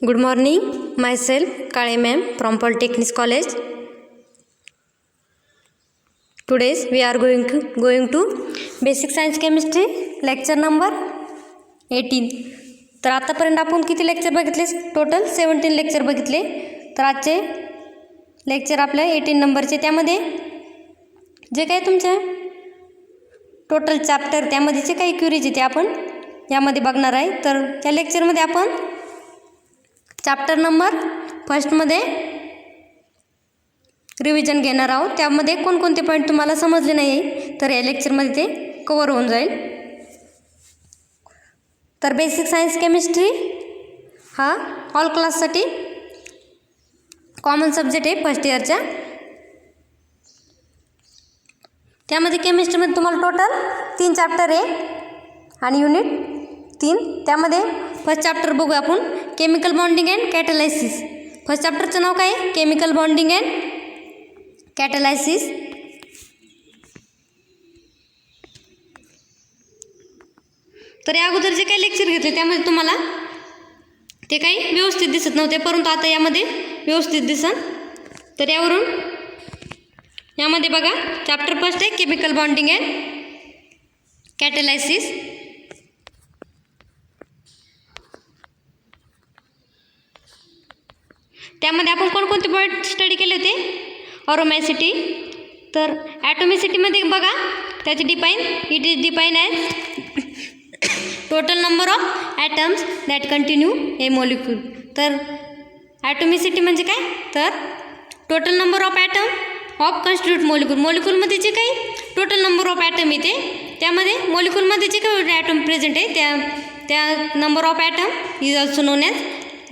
Good morning, myself Kale ma'am from Polytechnic College. Today we are going to Basic Science Chemistry lecture number 18. तर आतापर्यंत आपण किती lecture बघितले? Total 17 lecture बघितले. तर आजचे लेक्चर आपल्या 18 नंबरचे. त्यामध्ये जे काही तुमचे टोटल चॅप्टर त्यामध्ये जे काही क्वेरीज आहे ते आपण यामध्ये बघणार आहे. तर या लेक्चरमध्ये आपण चॅप्टर नंबर फर्स्टमध्ये रिव्हिजन घेणार आहोत. त्यामध्ये कोणकोणते पॉईंट तुम्हाला समजले नाही तर या लेक्चरमध्ये ते कवर होऊन जाईल. तर बेसिक सायन्स केमिस्ट्री हा ऑल क्लाससाठी कॉमन सब्जेक्ट आहे फर्स्ट इयरच्या. त्यामध्ये केमिस्ट्रीमध्ये तुम्हाला टोटल 3 चॅप्टर आहे आणि युनिट 3. त्यामध्ये फर्स्ट चॅप्टर बघू आपण, chemical bonding and catalysis. First चॅप्टरचं नाव काय आहे? Chemical bonding and catalysis. तर या अगोदर जे काही लेक्चर घेतले त्यामध्ये तुम्हाला ते काही व्यवस्थित दिसत नव्हते, परंतु आता यामध्ये व्यवस्थित दिसन. तर यामध्ये बघा चॅप्टर फर्स्ट आहे केमिकल बॉन्डिंग अँड कॅटलायसिस. त्यामध्ये आपण कोणकोणते पॉईंट स्टडी केले होते? ऑरोमॅसिटी. तर ॲटोमिसिटीमध्ये बघा त्याचे define, it is define as total number of atoms that continue a molecule. तर ॲटोमिसिटी म्हणजे काय? तर total number of atom of constitute molecule. मॉलिक्यूलमध्ये जे काही टोटल नंबर ऑफ ॲटम येते त्यामध्ये मॉलिक्यूलमध्ये जे काही ॲटम प्रेझेंट आहे त्या number of atom is also known as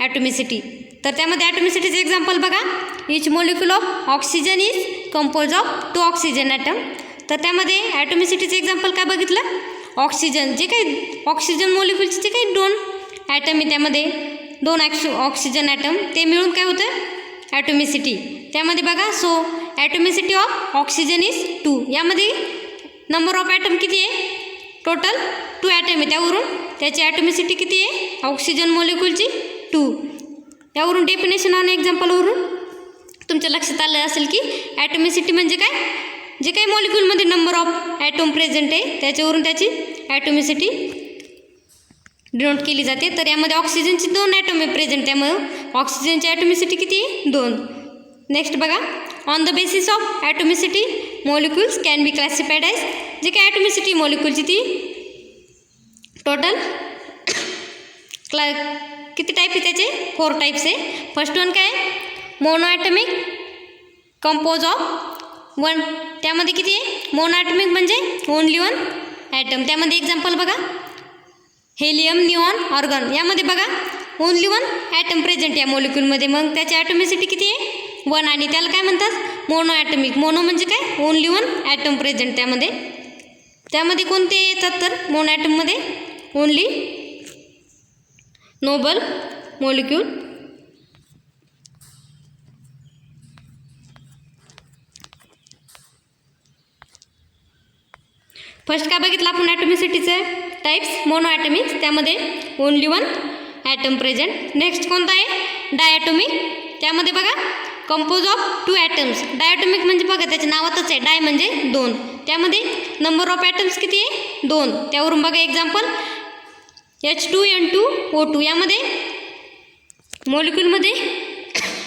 atomicity. तर त्यामध्ये ॲटोमिसिटीचे एक्झाम्पल बघा, each molecule of oxygen is compose of 2 oxygen atom. तर त्यामध्ये ॲटोमिसिटीचे एक्झाम्पल काय बघितलं? ऑक्सिजन, जे काही ऑक्सिजन मॉलिक्यूलचे जे काही 2 ॲटम आहे त्यामध्ये 2 ऑक्सिजन ॲटम ते मिळून काय होतं? ॲटोमिसिटी. त्यामध्ये बघा सो ॲटोमिसिटी ऑफ ऑक्सिजन इज 2. यामध्ये नंबर ऑफ ॲटम किती आहे? टोटल 2 ॲटम आहे, त्यावरून त्याची ॲटोमिसिटी किती आहे? ऑक्सिजन मॉलिक्यूलची 2. यावरून डेफिनेशन आणि एक्झाम्पलवरून तुमच्या लक्षात आलं असेल की ॲटोमिसिटी म्हणजे काय? जे काही मॉलिक्यूलमध्ये नंबर ऑफ ॲटम प्रेझेंट आहे त्याच्यावरून त्याची ॲटोमिसिटी डिनोट केली जाते. तर यामध्ये ऑक्सिजनची 2 ॲटम आहे प्रेझेंट, त्यामुळे ऑक्सिजनची ॲटोमिसिटी किती आहे? 2. नेक्स्ट बघा, on the basis of atomicity molecules can be classified as. जे काही ॲटोमिसिटी मॉलिक्यूलची ती टोटल किती टाईप आहे त्याचे? 4 टाईप्स आहे. फर्स्ट वन काय आहे? Mono atomic compose of 1. त्यामध्ये किती आहे? मोनो ॲटमिक म्हणजे ओनली 1 ॲटम. त्यामध्ये एक्झाम्पल बघा, हेलियम, निऑन, ऑर्गन. यामध्ये बघा ओनली 1 ॲटम प्रेझेंट या मॉलिक्यूलमध्ये, मग त्याची ॲटोमिसिटी किती आहे? 1. आणि त्याला काय म्हणतात? मोनो ॲटमिक. मोनो म्हणजे काय? ओनली 1 ॲटम प्रेझेंट त्यामध्ये कोणते येतात? तर मोनो ॲटममध्ये ओनली नोबल मॉलिक्यूल. फर्स्ट काय बघितलं आपण ॲटोमिसिटीचे टाईप्स? मोनो ॲटमिक्स, त्यामध्ये ओनली 1 ॲटम प्रेझेंट. नेक्स्ट कोणता आहे? डायॲटोमिक. त्यामध्ये बघा कंपोज ऑफ 2 ॲटम्स. डायॲटोमिक म्हणजे बघा त्याच्या नावातच आहे, डाय म्हणजे 2. त्यामध्ये नंबर ऑफ ॲटम्स किती आहे? 2. त्यावरून बघा एक्झाम्पल H2N2O2. यामध्ये मॉलिक्यूलमध्ये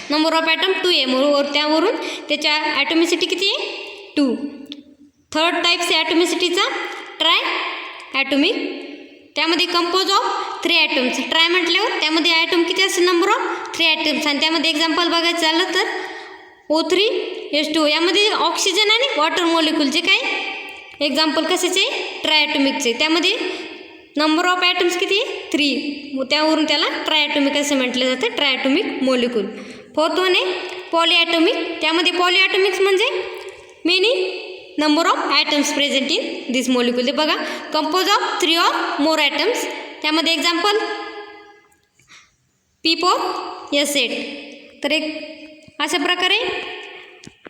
नंबर ऑफ ॲटम 2 आहे, त्यावरून त्याच्या ॲटोमिसिटी किती आहे? 2. थर्ड टाईप्स आहे ॲटोमिसिटीचा ट्राय ॲटोमिक. त्यामध्ये कंपोज ऑफ 3 ॲटम्स. ट्राय म्हटल्यावर त्यामध्ये ॲटम किती असेल? Number of 3 atoms. आणि त्यामध्ये एक्झाम्पल बघायचं झालं तर O3H2O. यामध्ये ऑक्सिजन आणि वॉटर मॉलिक्यूल जे काही एक्झाम्पल कशाचे? ट्राय ॲटोमिकचे. त्यामध्ये नंबर ऑफ ॲटम्स किती? 3. त्यावरून त्याला ट्राय ॲटोमिक असे म्हटले जाते, triatomic molecule. Fourth one आहे पॉलीॲटोमिक. त्यामध्ये पॉलीॲटोमिक्स म्हणजे many number of atoms present in this molecule. ते बघा compose of 3 or more atoms. त्यामध्ये एक्झाम्पल P4S8. तर एक अशा प्रकारे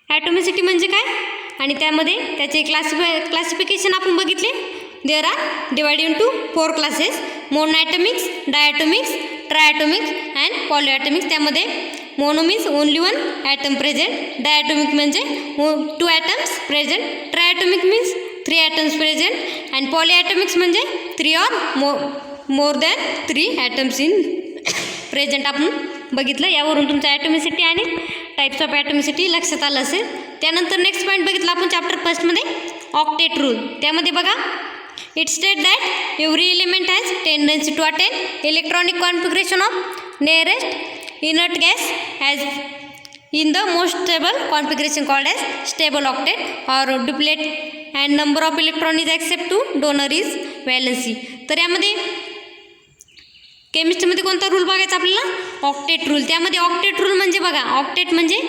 ॲटोमिसिटी म्हणजे काय आणि त्यामध्ये त्याचे क्लासिफिकेशन आपण बघितले. There are divided into 4 classes: monoatomics, diatomics, triatomics and polyatomics. त्यामध्ये mono means only one atom present, diatomic म्हणजे 2 atoms present, triatomic means 3 atoms present and polyatomics म्हणजे 3 or more than 3 atoms in present. आपण बघितलं. यावरून तुमचं ॲटॉमिसिटी आणि types of ॲटॉमिसिटी लक्षात आलं असेल. त्यानंतर नेक्स्ट पॉईंट बघितला आपण चॅप्टर फर्स्टमध्ये ऑक्टेट रूल. त्यामध्ये बघा, it state that every element has tendency to attain electronic configuration of nearest inert gas as in the most stable configuration called as stable octet or duplet, and number of electron is accept to donor is valency. तर यामध्ये केमिस्ट्रीमध्ये कोणता rule बघायचा आपल्याला? Octet rule. त्यामध्ये octet rule म्हणजे बघा, octet म्हणजे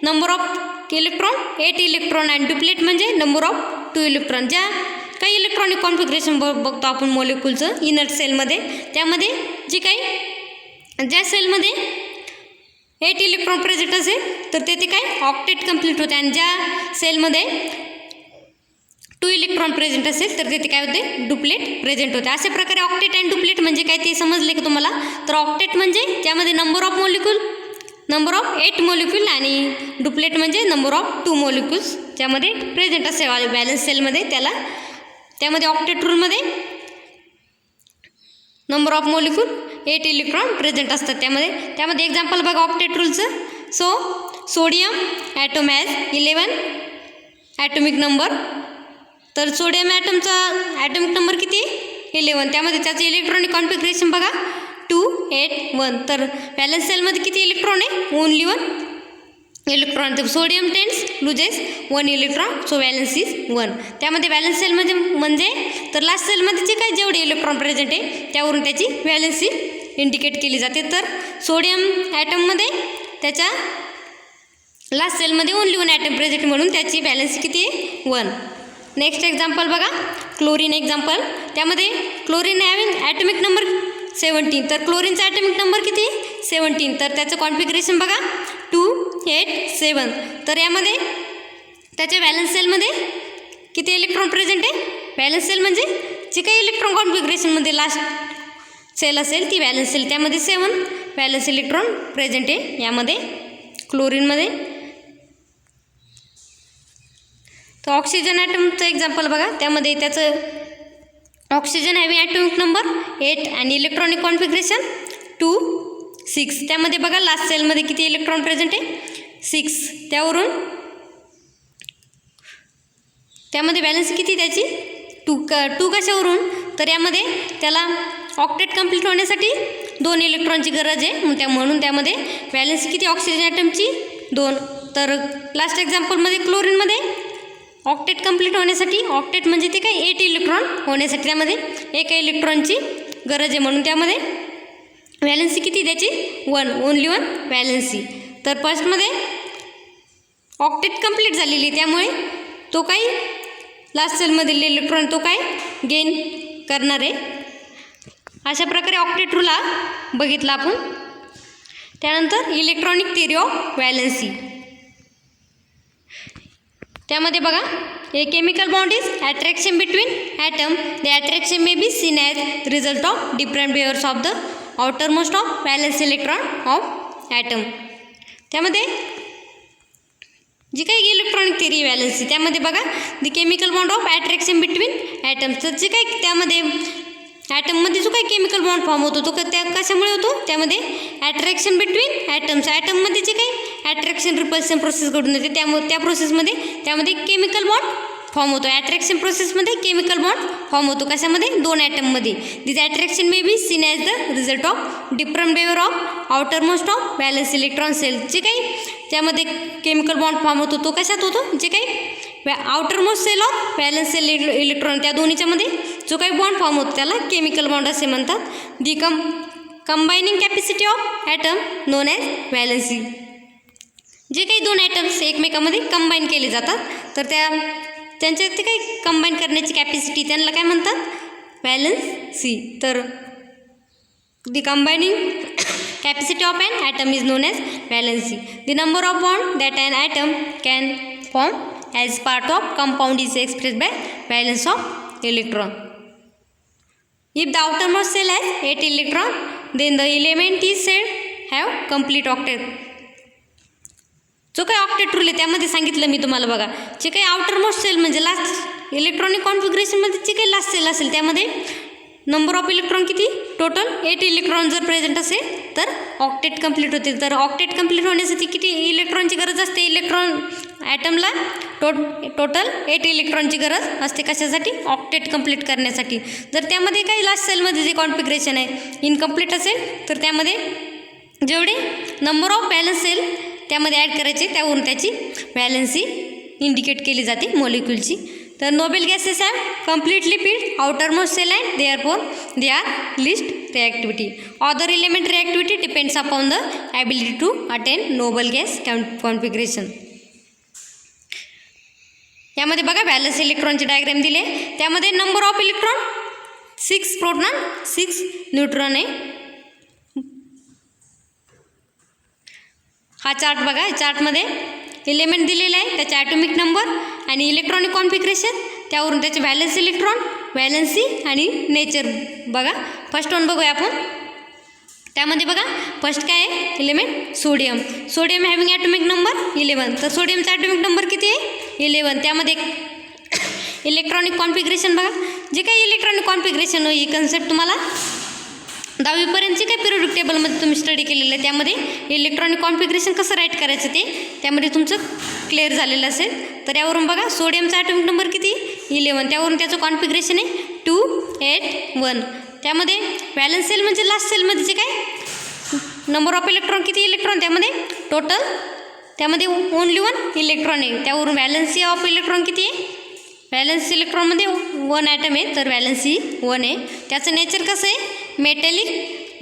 number of electron 8 electron and duplet म्हणजे नंबर ऑफ 2 इलेक्ट्रॉन. ज्या काही इलेक्ट्रॉनिक कॉन्फिगरेशन बघतो आपण मॉलिक्यूलचं इनर्ट सेलमध्ये, त्यामध्ये जी काही ज्या सेलमध्ये 8 इलेक्ट्रॉन प्रेझेंट असेल तर तेथे काय ऑक्टेट कंप्लीट होते, आणि ज्या सेलमध्ये 2 इलेक्ट्रॉन प्रेझेंट असेल तर तेथे काय होते? डुप्लेट प्रेझेंट होते. अशा प्रकारे ऑक्टेट अँड डुप्लेट म्हणजे काय ते समजले की तुम्हाला? तर ऑक्टेट म्हणजे ज्यामध्ये नंबर ऑफ 8 मॉलिक्यूल आणि डुप्लेट म्हणजे नंबर ऑफ 2 मॉलिक्यूल्स ज्यामध्ये प्रेझेंट असेल बॅलन्स सेलमध्ये, त्यामध्ये ऑक्टेट रूलमध्ये number of molecule 8 electron present असतात. त्यामध्ये एक्झाम्पल बघा ऑक्टेट रूलचं. So sodium atom has 11 atomic number. तर सोडियम ॲटमचा ॲटॉमिक नंबर किती? 11. त्यामध्ये त्याचं इलेक्ट्रॉनिक कॉन्फिगरेशन बघा 2, 8, 1. तर बॅलन्स सेलमध्ये किती इलेक्ट्रॉन आहे? Only 1 electron. तर sodium tends loses 1 electron, so balance is 1. त्यामध्ये बॅलन्स सेलमध्ये म्हणजे तर लास्ट सेलमध्ये जे काही जेवढे इलेक्ट्रॉन प्रेझेंट आहे त्यावरून त्याची बॅलन्सी इंडिकेट केली जाते. तर सोडियम ॲटममध्ये त्याच्या लास्ट सेलमध्ये ओनली 1 ॲटम प्रेझेंट म्हणून त्याची बॅलन्सी किती आहे? 1. नेक्स्ट एक्झाम्पल बघा, क्लोरीन एक्झाम्पल. त्यामध्ये क्लोरीन हॅविंग ॲटॉमिक नंबर 17. तर क्लोरीनचा ॲटॉमिक नंबर किती? 17. तर त्याचं कॉन्फिगरेशन बघा 2, 8, 7. तर यामध्ये त्याच्या बॅलन्स सेलमध्ये किती इलेक्ट्रॉन प्रेझेंट आहे? बॅलन्स सेल म्हणजे जे काही इलेक्ट्रॉन कॉन्फिगरेशनमध्ये लास्ट सेल असेल ती बॅलन्स सेल, त्यामध्ये 7 बॅलन्स इलेक्ट्रॉन प्रेझेंट आहे यामध्ये क्लोरीनमध्ये. तर ऑक्सिजन ॲटमचं एक्झाम्पल बघा. त्यामध्ये त्याचं ऑक्सिजन हॅवी ॲटॉमिक नंबर 8 आणि इलेक्ट्रॉनिक कॉन्फिगरेशन 2, 6. त्यामध्ये बघा लास्ट सेलमध्ये किती इलेक्ट्रॉन प्रेझेंट आहे? 6. त्यामध्ये बॅलन्स किती त्याची? 2 कशावरून? तर यामध्ये त्याला ऑक्टेट कंप्लीट होण्यासाठी 2 इलेक्ट्रॉनची गरज आहे, म्हणून त्यामध्ये बॅलन्स किती ऑक्सिजन ॲटमची? 2. तर लास्ट एक्झाम्पलमध्ये क्लोरीनमध्ये ऑक्टेट कंप्लीट होण्यासाठी, ऑक्टेट म्हणजे ते काय 8 इलेक्ट्रॉन होण्यासाठी त्यामध्ये 1 इलेक्ट्रॉनची गरज आहे, म्हणून त्यामध्ये व्हॅलन्सी किती त्याची? 1, ओनली 1 व्हॅलन्सी. तर फर्स्टमध्ये ऑक्टेट कंप्लीट झालेली, त्यामुळे तो काही लास्ट सेलमधील इलेक्ट्रॉन तो काय गेन करणार आहे. अशा प्रकारे ऑक्टेट रूल हा बघितला आपण. त्यानंतर इलेक्ट्रॉनिक थिअरी ऑफ व्हॅलन्सी. त्यामध्ये बघा, a chemical bond is attraction between atom. The attraction may be seen as result of different behaviours of the outermost of valence electron of atom. त्यामध्ये जी काही electronic theory valency, त्यामध्ये बघा the chemical bond of attraction between atoms. तर जे काही त्यामध्ये ॲटममध्ये जो काही केमिकल बॉन्ड फॉर्म होतो तो त्या कशामुळे होतो? त्यामध्ये अट्रॅक्शन बिटवीन ॲटम्स. ॲटममध्ये जे काही अट्रॅक्शन रिपल्शन प्रोसेस घडून येते त्या प्रोसेसमध्ये त्यामध्ये केमिकल बॉन्ड फॉर्म होतो. अट्रॅक्शन प्रोसेसमध्ये केमिकल बॉन्ड फॉर्म होतो कशामध्ये? 2 ॲटममध्ये. This attraction may be seen as the result of different behaviour of outermost of valence electron cell. जे काही त्यामध्ये केमिकल बॉन्ड फॉर्म होतो तो कशात होतो? जे काही outermost shell of valence sale electron, त्या दोन्हीच्यामध्ये जो काही बॉन्ड फॉर्म होतो त्याला केमिकल बॉन्ड असे म्हणतात. The combining capacity of atom known as valency. जे काही 2 ॲटम्स एकमेकांमध्ये कंबाईन केले जातात तर त्यांच्या ते काही कंबाईन करण्याची कॅपॅसिटी त्यांना काय म्हणतात? व्हॅलन्सी. तर the combining capacity of an atom is known as valency. The number of bond that an atom can form as part of compound is express by valence of electron. If the outermost cell has 8 electron, then the element is said have complete octet. जो काही octet rule आहे त्यामध्ये सांगितलं मी तुम्हाला बघा, जे काही outer most sale म्हणजे लास्ट इलेक्ट्रॉनिक कॉन्फिगरेशनमध्ये जे काही लास्ट सेल असेल त्यामध्ये नंबर ऑफ इलेक्ट्रॉन किती, टोटल 8 इलेक्ट्रॉन जर प्रेझेंट असेल तर ऑक्टेट कंप्लीट होते. तर ऑक्टेट कंप्लीट होण्यासाठी किती इलेक्ट्रॉनची गरज असते, इलेक्ट्रॉन ॲटमला टोटल 8 इलेक्ट्रॉनची गरज असते. कशासाठी, ऑक्टेट कंप्लीट करण्यासाठी. जर त्यामध्ये काही लास्ट सेलमध्ये जे कॉन्फिगरेशन आहे इनकम्प्लीट असेल तर त्यामध्ये जेवढे नंबर ऑफ बॅलन्स सेल त्यामध्ये ॲड करायचे, त्यावरून त्याची व्हॅलन्सी इंडिकेट केली जाते मॉलिक्यूलची. तर noble gases have completely filled outer most cell and therefore they are least reactivity. Other element reactivity depends upon the ability to attain noble gas configuration. यामध्ये बघा व्हॅलन्स इलेक्ट्रॉनचे डायग्राम दिले, त्यामध्ये number of electron 6 proton 6 neutron आहे. हा chart बघा, चार्टमध्ये element दिलेला आहे, त्याचा ॲटॉमिक नंबर आणि इलेक्ट्रॉनिक कॉन्फिगरेशन, त्यावरून त्याचे व्हॅलन्स इलेक्ट्रॉन, व्हॅलन्सी आणि नेचर. बघा फर्स्ट वन बघूया आपण. त्यामध्ये बघा फर्स्ट काय आहे element, sodium. Sodium having atomic number 11. तर सोडियमचा ॲटॉमिक नंबर किती आहे 11. त्यामध्ये इलेक्ट्रॉनिक कॉन्फिगरेशन बघा, जे काही इलेक्ट्रॉनिक कॉन्फिगरेशन ही कन्सेप्ट तुम्हाला 10वीपर्यंतचे काही पिरियोडिक टेबलमध्ये तुम्ही स्टडी केलेलं आहे, त्यामध्ये इलेक्ट्रॉनिक कॉन्फिगरेशन कसं राईट करायचं ते त्यामध्ये तुमचं क्लिअर झालेलं असेल. तर यावरून बघा सोडियमचा ॲटॉमिक नंबर किती 11, त्यावरून त्याचं कॉन्फिगरेशन आहे 2 8 1. त्यामध्ये व्हॅलन्स सेल म्हणजे लास्ट सेलमध्ये जे काय नंबर ऑफ इलेक्ट्रॉन किती इलेक्ट्रॉन, त्यामध्ये टोटल त्यामध्ये ओनली 1 इलेक्ट्रॉन आहे, त्यावरून व्हॅलन्सी ऑफ इलेक्ट्रॉन किती आहे, व्हॅलन्स इलेक्ट्रॉनमध्ये 1 ॲटम आहे तर व्हॅलन्सी 1 आहे. त्याचं नेचर कसं आहे metallic,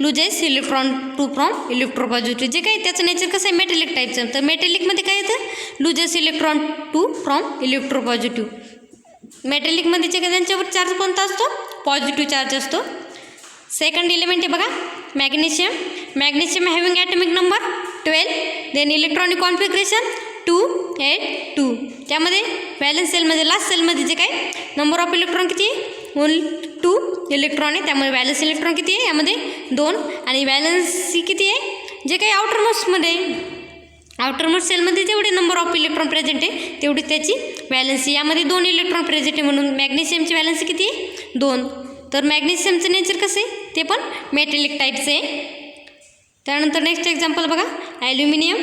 loses electron to from electropositive. जे काही त्याचं नेचर कसं आहे मेटॅलिक टाईपचं. तर मेटॅलिकमध्ये काय येतं loses electron to from electropositive. मेटॅलिकमध्ये जे काही त्यांच्यावर चार्ज कोणता असतो, पॉझिटिव्ह चार्ज असतो. सेकंड एलिमेंट आहे बघा magnesium. Magnesium having atomic number 12. Then electronic configuration 2 8 2. त्यामध्ये व्हॅलन्स सेलमध्ये लास्ट सेलमध्ये जे काय नंबर ऑफ इलेक्ट्रॉन किती आहे ओनली 2 इलेक्ट्रॉन आहे, त्यामुळे व्हॅलन्स इलेक्ट्रॉन किती आहे यामध्ये 2 आणि व्हॅलन्सी किती आहे जे काही आउटर मोस्ट सेलमध्ये जेवढे नंबर ऑफ इलेक्ट्रॉन प्रेझेंट आहे तेवढी त्याची व्हॅलन्सी. यामध्ये 2 इलेक्ट्रॉन प्रेझेंट आहे म्हणून मॅग्नेशियमची व्हॅलन्सी किती आहे 2. तर मॅग्नेशियमचं नेचर कसं आहे ते पण मेटॅलिक टाईपचं आहे. त्यानंतर नेक्स्ट एक्झाम्पल बघा aluminium.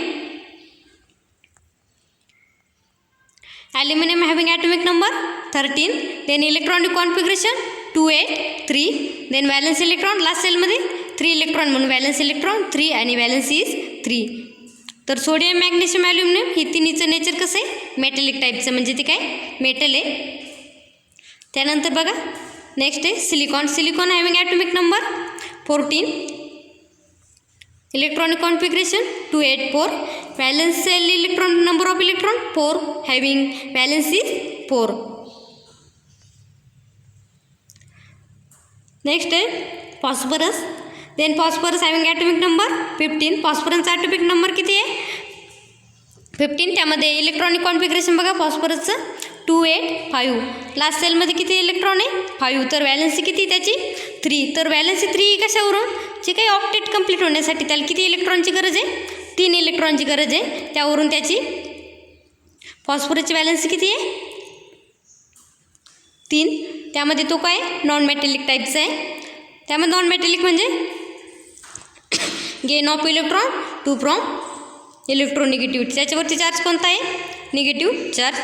Aluminium having atomic number 13. Then electronic configuration 2 8 3. Then valence electron last सेलमध्ये 3 इलेक्ट्रॉन म्हणून व्हॅलन्स इलेक्ट्रॉन 3 आणि व्हॅलन्सी इज 3. तर सोडियम मॅग्नेशियम ॲल्युमिनियम ही तिन्हीचं नेचर कसं आहे मेटॅलिक टाईपचं म्हणजे ते काय मेटल आहे. त्यानंतर बघा नेक्स्ट आहे silicon. Silicon having atomic number 14. Electronic configuration 2 8 4. Valence sale electron number of electron 4 having valency 4. Next आहे phosphorus. Then phosphorus having atomic number 15. फॉस्फरसचा ॲटॉमिक नंबर किती आहे 15. त्यामध्ये इलेक्ट्रॉनिक कॉन्फिगरेशन बघा फॉस्फरसचं 2 8 5. लास्ट सेलमध्ये किती इलेक्ट्रॉन आहे 5. तर व्हॅलन्सी किती त्याची 3. तर व्हॅलन्सी 3 कशावरून जे काही ऑक्टेट कंप्लीट होण्यासाठी त्याला किती इलेक्ट्रॉनची गरज आहे 3 इलेक्ट्रॉनची गरज आहे, त्यावरून त्याची फॉस्फरसची व्हॅलन्सी किती आहे 3. त्यामध्ये तो काय नॉन मेटॅलिक टाईपचा आहे. त्यामध्ये नॉन मेटॅलिक म्हणजे gain of electron to from electronegativity. त्याच्यावरती चार्ज कोणता आहे निगेटिव्ह चार्ज.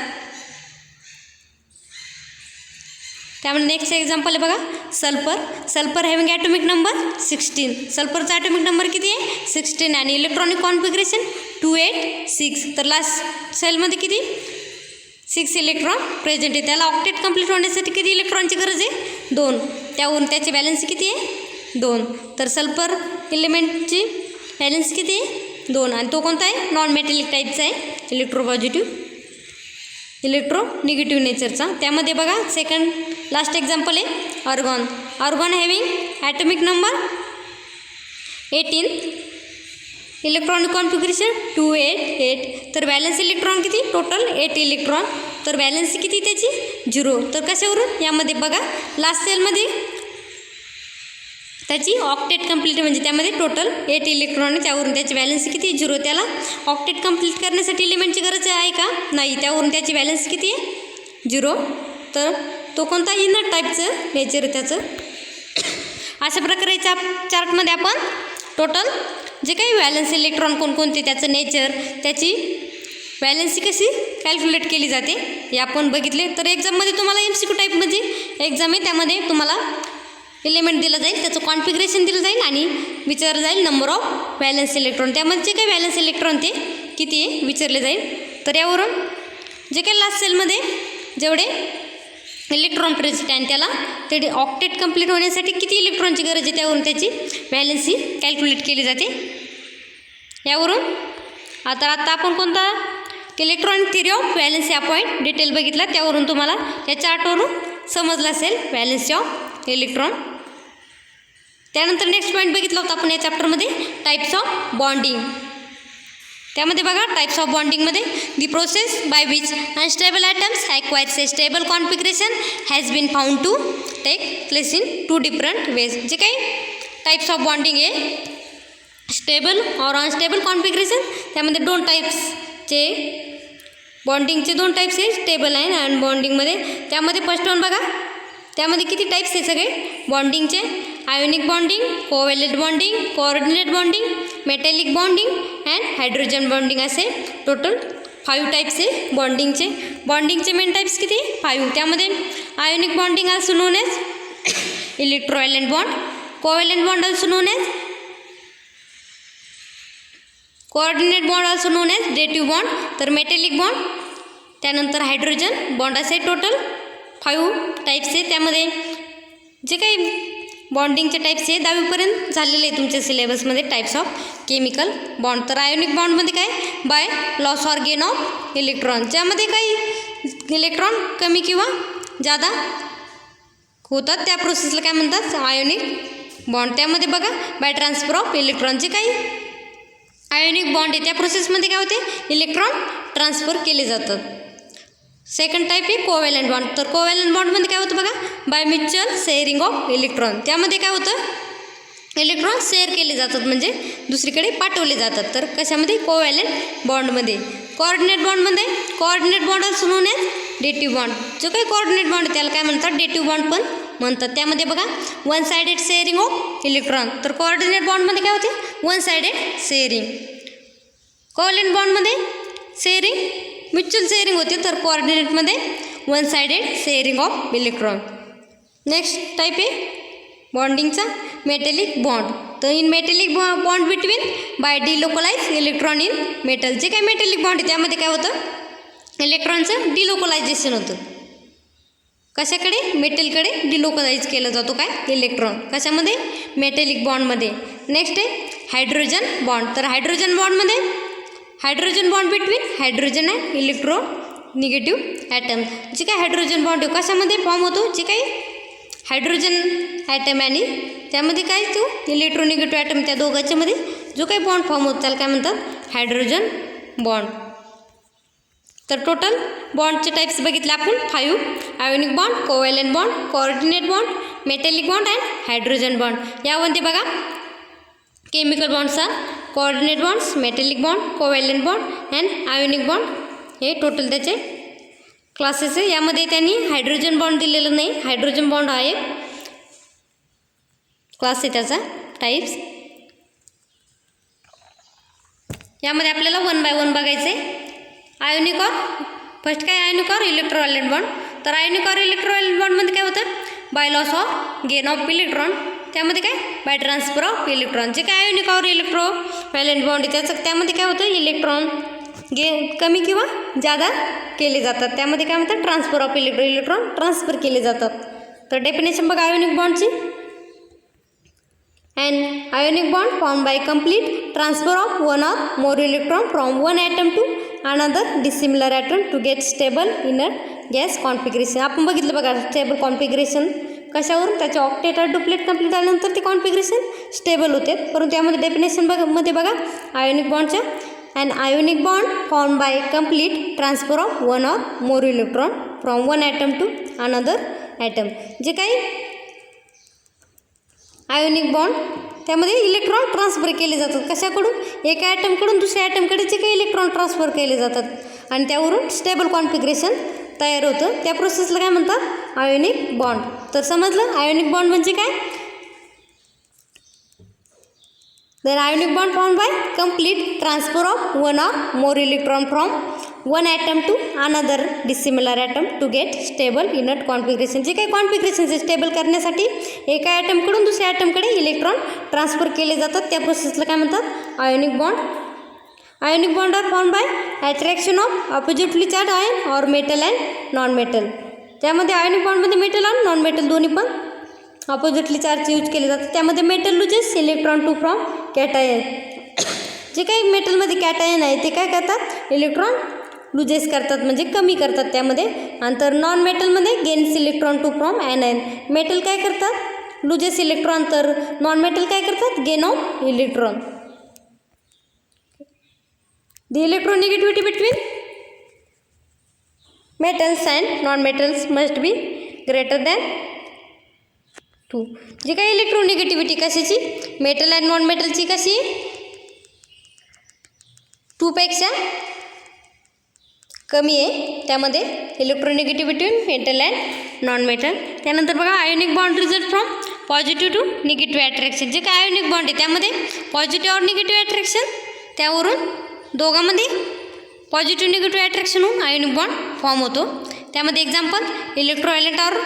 त्यामुळे नेक्स्ट एक्झाम्पल आहे बघा sulphur. Sulphur having atomic number 16. सल्फरचा ॲटॉमिक नंबर किती आहे 16 आणि इलेक्ट्रॉनिक कॉन्फिगरेशन 2 8 6. तर लास्ट सेलमध्ये किती 6 इलेक्ट्रॉन प्रेझेंट आहे, त्याला ऑक्टेट कंप्लीट होण्यासाठी किती इलेक्ट्रॉनची गरज आहे 2. त्यावरून त्याची व्हॅलन्सी किती आहे 2. तर सल्फर एलिमेंटची व्हॅलन्सी किती आहे 2 आणि तो कोणता आहे नॉन मेटॅलिक टाईपचा आहे इलेक्ट्रो निगेटिव्ह नेचरचा. त्यामध्ये बघा सेकंड लास्ट एक्झाम्पल आहे argon. Argon having atomic number 18. Electronic configuration 2 8 8. तर व्हॅलन्स इलेक्ट्रॉन किती टोटल 8 इलेक्ट्रॉन. तर व्हॅलन्सी किती त्याची 0. तर कशावरून यामध्ये बघा लास्ट सेलमध्ये त्याची ऑक्टेट कंप्लीट म्हणजे त्यामध्ये टोटल 8 इलेक्ट्रॉन आहे, त्यावरून त्याची व्हॅलन्सी किती 0. त्याला ऑक्टेट कंप्लीट करण्यासाठी एलिमेंटची गरज आहे का नाही, त्यावरून त्याची व्हॅलन्सी किती आहे 0. तर तो कोणता इनर टाईपचं नेचर आहे त्याचं. अशा प्रकारे चार्टमध्ये आपण टोटल जे काही व्हॅलन्स इलेक्ट्रॉन कोणकोणते त्याचं नेचर त्याची व्हॅलन्सी कशी कॅल्क्युलेट केली जाते हे आपण बघितले. तर एक्झाममध्ये तुम्हाला MCQ टाईपमध्ये एक्झाम आहे, त्यामध्ये तुम्हाला एलिमेंट दिलं जाईल, त्याचं कॉन्फिगरेशन दिलं जाईल आणि विचारलं जाईल नंबर ऑफ व्हॅलन्स इलेक्ट्रॉन, त्यामध्ये जे काही व्हॅलन्स इलेक्ट्रॉन ते किती आहे विचारले जाईल. तर यावरून जे काही लास्ट सेलमध्ये जेवढे इलेक्ट्रॉन प्रेझेंट आहे त्याला ते ऑक्टेट कंप्लीट होण्यासाठी किती इलेक्ट्रॉनची गरज आहे त्यावरून त्याची व्हॅलन्सी कॅल्क्युलेट केली जाते. यावरून आता आपण कोणता इलेक्ट्रॉनिक थिअरी ऑफ व्हॅलन्सी हा पॉईंट डिटेल बघितला, त्यावरून तुम्हाला या चार्टवरून समजलं असेल व्हॅलन्सी ऑफ इलेक्ट्रॉन. त्यानंतर नेक्स्ट पॉईंट बघितला होता आपण या चॅप्टरमध्ये टाईप्स ऑफ बॉन्डिंग. त्यामध्ये बघा टाईप्स ऑफ बॉन्डिंगमध्ये the process by which unstable atoms acquires a stable configuration has been found to take place in 2 different ways. जे काही टाईप्स ऑफ बॉन्डिंग आहे स्टेबल और अनस्टेबल कॉन्फिगरेशन, त्यामध्ये 2 टाईप्सचे बॉन्डिंगचे 2 टाईप्स आहे, stable आहे आणि बॉन्डिंगमध्ये. त्यामध्ये फर्स्ट वन बघा, त्यामध्ये किती टाईप्स आहे सगळे बॉन्डिंगचे. Ionic bonding, covalent bonding, coordinate bonding, metallic bonding and hydrogen bonding असे टोटल 5 टाईप्स आहे बॉन्डिंगचे. बॉन्डिंगचे मेन टाईप्स किती 5. त्यामध्ये ionic bonding also known as electrovalent bond, covalent bond also known as coordinate bond also known as dative bond, तर metallic bond, त्यानंतर hydrogen bond असे total 5 types आहे. त्यामध्ये जे काही बॉन्डिंगचे टाईप्स आहे 10वीपर्यंत झालेले आहे तुमच्या सिलेबसमध्ये टाईप्स ऑफ केमिकल बॉन्ड. तर आयोनिक बॉन्डमध्ये काय by loss or gain of electron, ज्यामध्ये काही इलेक्ट्रॉन कमी किंवा जादा होतात त्या प्रोसेसला काय म्हणतात आयोनिक बॉन्ड. त्यामध्ये बघा बाय ट्रान्सफर ऑफ इलेक्ट्रॉन, जे काही आयोनिक बॉन्ड आहे त्या प्रोसेसमध्ये काय होते इलेक्ट्रॉन ट्रान्सफर केले जातात. सेकंड टाईप आहे कोव्हॅलेंट बॉन्ड. तर कोव्हॅलेंट बॉन्डमध्ये काय होतं बघा by mutual sharing of electron, त्यामध्ये काय होतं इलेक्ट्रॉन शेअर केले जातात म्हणजे दुसरीकडे पाठवले जातात. तर कशामध्ये कोव्हॅलेंट बॉन्डमध्ये. कोऑर्डिनेट बॉन्डमध्ये कोऑर्डिनेट बॉन्ड असं नोन एज डेटिव्ह बॉन्ड, जो काही कोऑर्डिनेट बॉन्ड त्याला काय म्हणतात डेटिव्ह बॉन्ड पण म्हणतात. त्यामध्ये बघा 1 साइडेड शेअरिंग ऑफ इलेक्ट्रॉन, तर कोऑर्डिनेट बॉन्डमध्ये काय होते 1 साइडेड शेअरिंग. कोव्हॅलेंट बॉन्डमध्ये शेअरिंग म्युच्युअल शेअरिंग होते, तर कोऑर्डिनेटमध्ये 1 sided sharing of electron. Next type आहे बॉन्डिंगचा मेटॅलिक बॉन्ड. तर in metallic bond between by delocalise electron in metal, जे काही मेटॅलिक बॉन्ड आहे त्यामध्ये काय होतं इलेक्ट्रॉनचं डिलोकलायझेशन होतं. कशाकडे मेटलकडे डिलोकलाइज केलं जातो काय इलेक्ट्रॉन, कशामध्ये मेटॅलिक बॉन्डमध्ये. नेक्स्ट आहे हायड्रोजन बॉन्ड. तर हायड्रोजन बॉन्डमध्ये hydrogen bond between hydrogen and electronegative atom, जे काही हायड्रोजन बॉन्ड आहे कशामध्ये फॉर्म होतो, जे काही हायड्रोजन ॲटम आणि त्यामध्ये काय तो इलेक्ट्रोनिगेटिव्ह ॲटम त्या दोघांच्यामध्ये जो काही बॉन्ड फॉर्म होतो त्याला काय म्हणतात हायड्रोजन बॉन्ड. तर टोटल बॉन्डचे टाईप्स बघितले आपण 5. Ionic bond, covalent bond, coordinate bond, metallic bond and hydrogen bond. यामध्ये बघा chemical bonds are coordinate bonds, metallic bond, covalent bond and ionic bond, हे टोटल त्याचे क्लासेस आहे. यामध्ये त्यांनी हायड्रोजन बॉन्ड दिलेलं नाही, हायड्रोजन बॉन्ड हा एक क्लास आहे त्याचा टाईप्स. यामध्ये आपल्याला 1 बाय 1 बघायचं आहे. आयोनिक और फर्स्ट काय आयोनिक और इलेक्ट्रोव्हॅलेंट बॉन्ड. तर आयोनिक और इलेक्ट्रोव्हॅलेंट बॉन्डमध्ये काय होतं by loss of gain of electron, त्यामध्ये काय बाय ट्रान्सफर ऑफ इलेक्ट्रॉन. जे काय आयोनिक और इलेक्ट्रोव्हॅलेंट बॉन्ड आहे त्याचं त्यामध्ये काय होतं इलेक्ट्रॉन कमी किंवा जादा केले जातात, त्यामध्ये काय म्हणतात ट्रान्सफर ऑफ इलेक्ट्रॉन ट्रान्सफर केले जातात. तर डेफिनेशन बघा आयोनिक बॉन्डची. And ionic bond form by complete transfer of 1 or more electron from 1 atom to another dissimilar atom to get stable inert gas configuration. आपण बघितलं बघा स्टेबल कॉन्फिगरेशन कशावरून त्याचे ऑक्टेट और डुप्लेट कंप्लीट झाल्यानंतर ते कॉन्फिगरेशन स्टेबल होते. परंतु यामध्ये डेफिनेशन मध्ये बघा आयोनिक बॉन्डच्या and ionic bond form by complete transfer of 1 or more electron from 1 atom to another atom. जे काही आयोनिक बॉन्ड त्यामध्ये इलेक्ट्रॉन ट्रान्सफर केले जातात. कशाकडून? एका ॲटमकडून दुसऱ्या ॲटमकडे जे काही इलेक्ट्रॉन ट्रान्सफर केले जातात आणि त्यावरून स्टेबल कॉन्फिगरेशन तयार होतं. त्या प्रोसेसला काय म्हणतात? Ionic bond. तर समजलं आयोनिक बॉन्ड म्हणजे काय? Then ionic bond formed by complete transfer of one or more electron from one atom to another dissimilar atom to get stable inert configuration. जे काही कॉन्फिगरेशन स्टेबल करण्यासाठी एका ॲटमकडून दुसऱ्या ॲटमकडे इलेक्ट्रॉन ट्रान्सफर केले जातात त्या प्रोसेसला काय म्हणतात? Ionic bond. Ionic bond are form by attraction of oppositely charge ion और मेटल अँड नॉन मेटल. त्यामध्ये आयोनिक बॉन्डमध्ये मेटल आणि नॉन मेटल दोन्ही पण ऑपोजिटली चार्ज यूज केले जातात. त्यामध्ये metal loses electron to from cation. जे काही मेटलमध्ये कॅटायन आहे ते काय करतात? इलेक्ट्रॉन लुजेस करतात म्हणजे कमी करतात त्यामध्ये. नंतर नॉन मेटलमध्ये gains electron to from anion. Metal काय करतात? लुजेस इलेक्ट्रॉन, तर नॉन मेटल काय करतात? Gain of electron. The electronegativity between metals and non metals must be greater than 2. जी काही इलेक्ट्रोनिगेटिव्हिटी कशाची? मेटल अँड नॉन मेटलची कशी? 2 पेक्षा कमी आहे. त्यामध्ये electronegativity metal and non metal. त्यानंतर बघा ionic bond result from positive to negative attraction. जे काय आयोनिक बॉन्ड आहे त्यामध्ये पॉझिटिव्ह और निगेटिव्ह अट्रॅक्शन, त्यावरून दोघांमध्ये पॉझिटिव्ह निगेटिव्ह अट्रॅक्शन होऊन आयोनिक बॉन्ड फॉर्म होतो. त्यामध्ये एक्झाम्पल इलेक्ट्रोव्हायलेंट और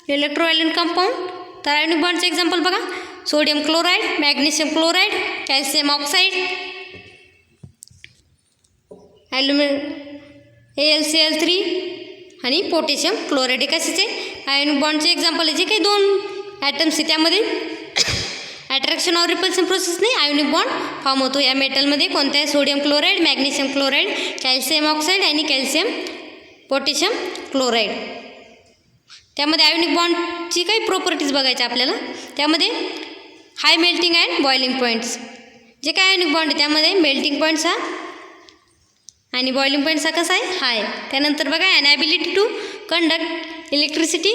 इलेक्ट्रोव्हायलेंट कंपाऊंड. तर आयोनिक बॉन्डचे एक्झाम्पल बघा sodium chloride, magnesium chloride, calcium oxide, AlCl3 आणि पोटॅशियम क्लोराईड. हे कशाचे? आयोनिक बॉन्डचे एक्झाम्पल आहे. जे काही 2 ॲटम्स आहे त्यामध्ये अट्रॅक्शन और रिपल्शन प्रोसेसने आयोनिक बॉन्ड फॉर्म होतो. या मेटलमध्ये कोणत्या? Sodium chloride, magnesium chloride, calcium oxide आणि कॅल्शियम पोटॅशियम क्लोराईड. त्यामध्ये आयोनिक बॉन्डची काही प्रॉपर्टीज बघायच्या आपल्याला. त्यामध्ये high melting and boiling points. जे काय आयोनिक बॉन्ड आहे त्यामध्ये मेल्टिंग पॉईंट्स हा आणि बॉइलिंग पॉईंट्स हा कसा आहे? हाय. त्यानंतर बघा an ability to conduct electricity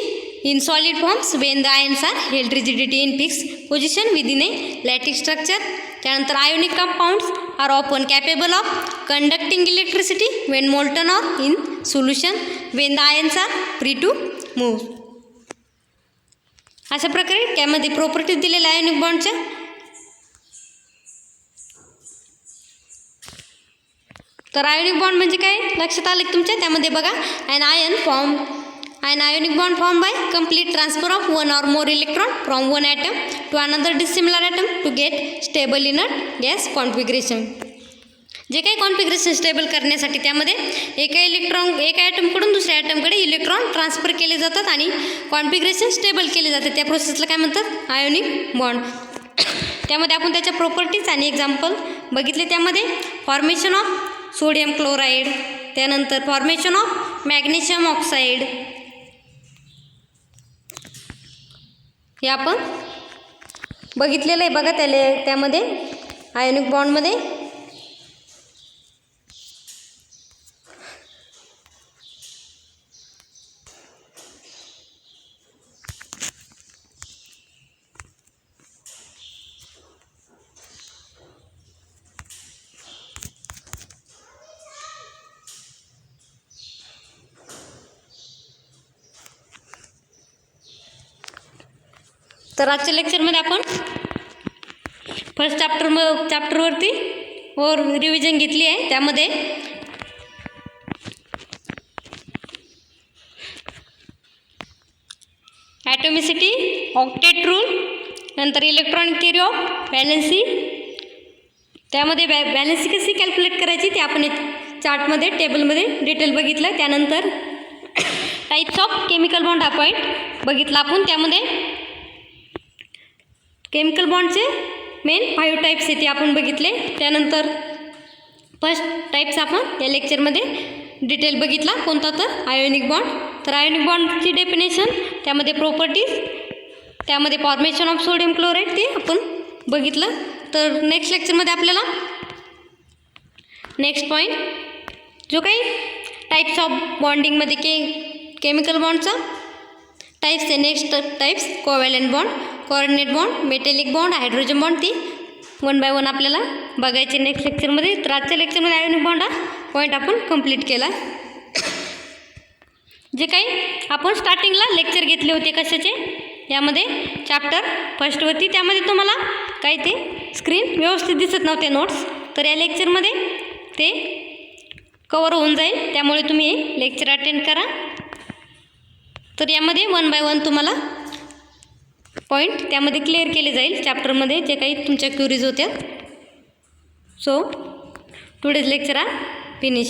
in solid forms when the ions are held rigidity in fix position within a lattice structure. त्यानंतर ionic compounds are often capable of conducting electricity when molten or in solution when the ions are free to move. अशा प्रकारे त्यामध्ये properties दिलेल्या ionic बॉन्डच्या. तर ionic bond म्हणजे काय लक्षात आलं की तुमच्या? त्यामध्ये बघा an ionic bond formed by complete transfer of one or more electron from one atom to another dissimilar atom to get stable inert gas configuration. जे काही कॉन्फिगरेशन स्टेबल करण्यासाठी त्यामध्ये एका ॲटमकडून दुसऱ्या ॲटमकडे इलेक्ट्रॉन ट्रान्सफर केले जातात आणि कॉन्फिगरेशन स्टेबल केले जाते. त्या प्रोसेसला काय म्हणतात? Ionic bond. त्यामध्ये आपण त्याच्या प्रॉपर्टीज आणि एक्झाम्पल बघितले. त्यामध्ये फॉर्मेशन ऑफ सोडियम क्लोराईड, त्यानंतर फॉर्मेशन ऑफ मॅग्नेशियम ऑक्साईड हे आपण बघितलेलं आहे. बघा त्यामध्ये आयोनिक बॉन्डमध्ये तर आजच्या लेक्चरमध्ये आपण फर्स्ट चॅप्टरवरती रिव्हिजन घेतली आहे. त्यामध्ये ॲटॉमिसिटी, ऑक्टेट रूल, नंतर इलेक्ट्रॉनिक थिअरी ऑफ व्हॅलेन्सी. त्यामध्ये व्हॅलेन्सी कशी कॅल्क्युलेट करायची ते आपण चार्टमध्ये टेबलमध्ये डिटेल बघितलं. त्यानंतर टाईप्स ऑफ केमिकल बॉन्ड हा पॉईंट बघितला आपण. त्यामध्ये केमिकल बॉन्डचे मेन 5 टाईप्स आहेत ते आपण बघितले. त्यानंतर फर्स्ट टाईप्स आपण या लेक्चरमध्ये डिटेल बघितला. कोणता? तर आयोनिक बॉन्ड. तर आयोनिक बॉन्डची डेफिनेशन, त्यामध्ये प्रॉपर्टीज, त्यामध्ये फॉर्मेशन ऑफ सोडियम क्लोराईड ते आपण बघितलं. तर नेक्स्ट लेक्चरमध्ये आपल्याला नेक्स्ट पॉईंट जो काही टाईप्स ऑफ बॉन्डिंगमध्ये केमिकल बॉन्डचा टाईप्स आहे. Next types covalent bond. Coordinate bond, metallic bond, hydrogen bond ती 1 बाय 1 आपल्याला बघायचे नेक्स्ट लेक्चरमध्ये. तर आजच्या लेक्चरमध्ये आयोनिक बॉन्ड हा पॉईंट आपण कंप्लीट केला. जे काही आपण स्टार्टिंगला लेक्चर घेतले होते कशाचे, यामध्ये चॅप्टर फर्स्टवरती, त्यामध्ये तुम्हाला काही ते स्क्रीन व्यवस्थित दिसत नव्हते नोट्स, तर या लेक्चरमध्ये ते कवर होऊन जाईल, त्यामुळे तुम्ही हे लेक्चर अटेंड करा. तर यामध्ये 1 बाय 1 तुम्हाला पॉईंट त्यामध्ये क्लिअर केले जाईल चॅप्टरमध्ये जे काही तुमच्या क्युरीज होत्या. So today's lecture are finish.